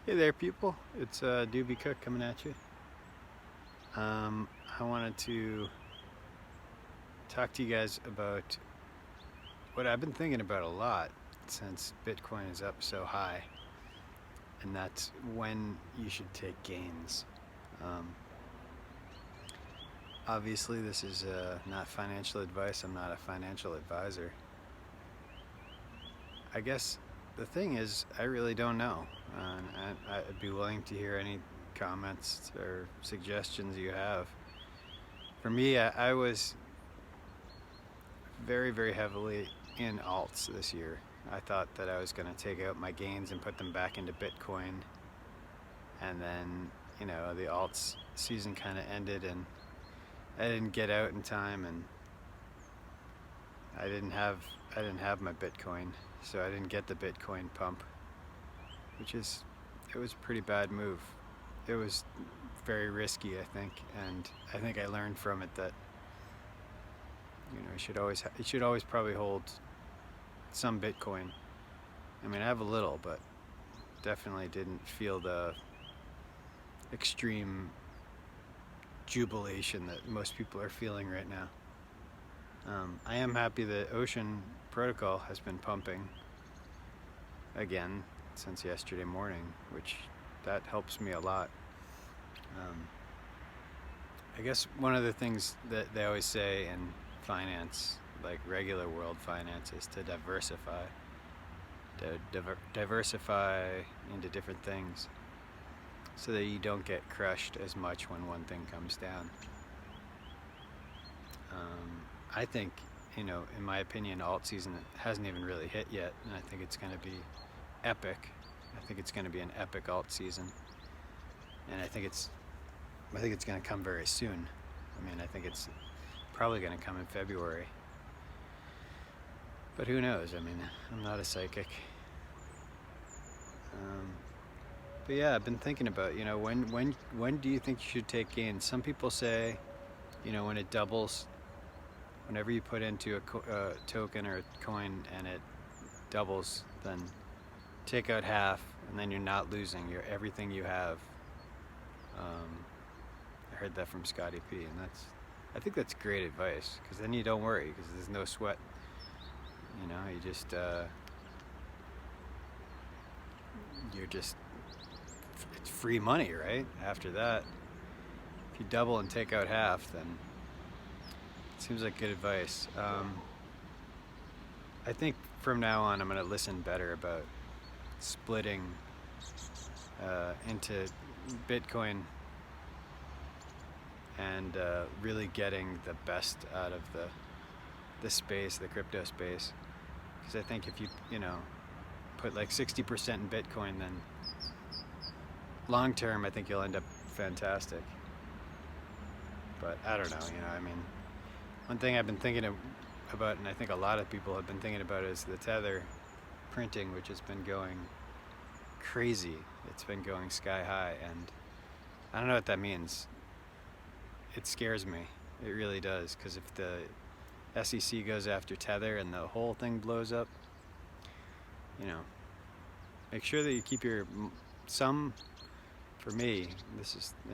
Hey there, people. It's Doobie Cook coming at you. I wanted to talk to you guys about what I've been thinking about a lot since Bitcoin is up so high, and that's when you should take gains. Um, Obviously, this is not financial advice. I'm not a financial advisor. I guess the thing is, I really don't know. I'd be willing to hear any comments or suggestions you have. For me, I was very, very heavily in alts this year. I thought that I was going to take out my gains and put them back into Bitcoin. And then, the alts season kind of ended and I didn't get out in time and I didn't have my Bitcoin. So I didn't get the Bitcoin pump, it was a pretty bad move. It was very risky, I think, and I think I learned from it that you should always probably hold some Bitcoin. I mean, I have a little, but definitely didn't feel the extreme jubilation that most people are feeling right now. I am happy that Ocean Protocol has been pumping again since yesterday morning, which that helps me a lot. I guess one of the things that they always say in finance, like regular world finance, is to diversify into different things so that you don't get crushed as much when one thing comes down. I think, in my opinion, alt season hasn't even really hit yet, and I think it's going to be epic. I think it's going to be an epic alt season, and I think it's going to come very soon. I mean, I think it's probably going to come in February, but who knows? I mean, I'm not a psychic. But yeah, I've been thinking about, when do you think you should take gains? Some people say, when it doubles, whenever you put into a token or a coin and it doubles, then take out half, and then you're not losing. You're everything you have. I heard that from Scotty P, and I think that's great advice, because then you don't worry, because there's no sweat. You just it's free money, right? After that, if you double and take out half, then it seems like good advice. I think from now on I'm going to listen better about splitting into Bitcoin and really getting the best out of the space, the crypto space. Because I think if you put like 60% in Bitcoin, then long term I think you'll end up fantastic. But I don't know, I mean, one thing I've been thinking about, and I think a lot of people have been thinking about, is the Tether printing, which has been going crazy. It's been going sky high, and I don't know what that means. It scares me. It really does, because if the SEC goes after Tether and the whole thing blows up, make sure that you keep some. For me,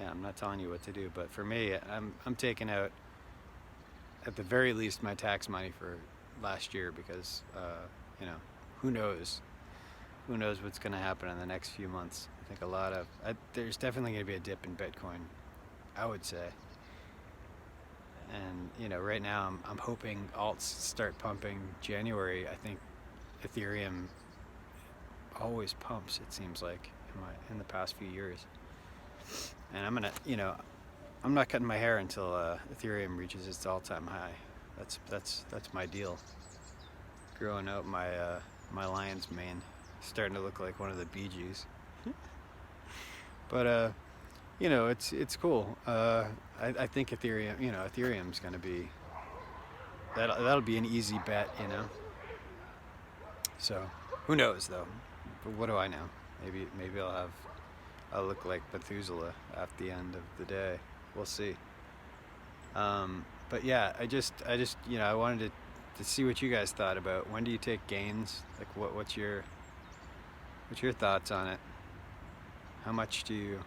I'm not telling you what to do, but for me, I'm taking out, at the very least, my tax money for last year, because who knows what's going to happen in the next few months. I think there's definitely going to be a dip in Bitcoin, I would say. And right now I'm hoping alts start pumping January. I think Ethereum always pumps, it seems like, in the past few years. And I'm not cutting my hair until Ethereum reaches its all-time high. That's my deal. Growing out my lion's mane, starting to look like one of the Bee Gees. But it's cool. I think Ethereum's going to be that'll be an easy bet. So who knows though? But what do I know? Maybe I'll look like Methuselah at the end of the day. We'll see. But yeah, I just I wanted to see what you guys thought about, when do you take gains? Like what's your thoughts on it? How much do you,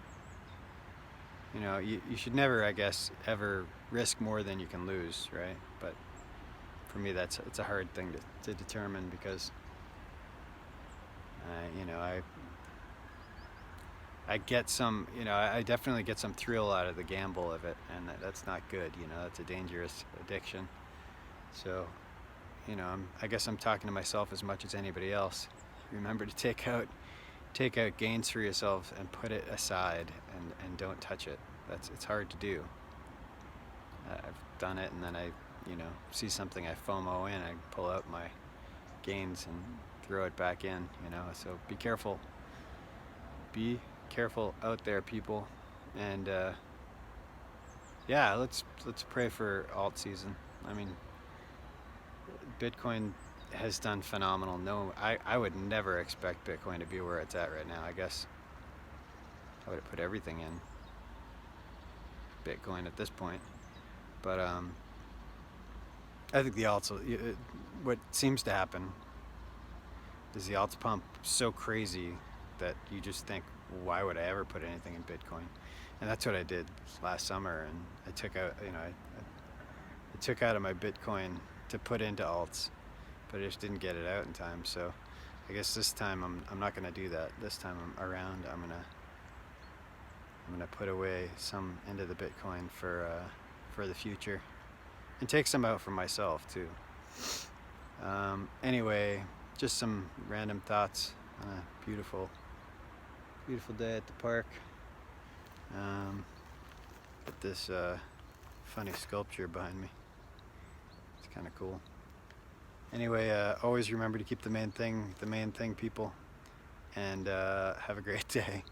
you should never, I guess, ever risk more than you can lose, right? But for me, it's a hard thing to determine because, I get some, I definitely get some thrill out of the gamble of it, and that's not good, that's a dangerous addiction. So, I guess I'm talking to myself as much as anybody else. Remember to take out gains for yourself and put it aside and don't touch it. It's hard to do. I've done it, and then I, see something I FOMO in, I pull out my gains and throw it back in, so be careful. Be careful out there, people. And yeah, let's pray for alt season. I mean, Bitcoin has done phenomenal. No, I would never expect Bitcoin to be where it's at right now. I guess I would have put everything in Bitcoin at this point. But I think the alts, what seems to happen is the alts pump so crazy that you just think, why would I ever put anything in Bitcoin? And that's what I did last summer, and I took out, I took out of my Bitcoin to put into alts, but I just didn't get it out in time. So I guess this time I'm not going to do that. This time around, I'm gonna put away some into the Bitcoin for the future, and take some out for myself too. Anyway, just some random thoughts on a beautiful day at the park. Got this funny sculpture behind me. It's kind of cool. Anyway, always remember to keep the main thing, people, and have a great day.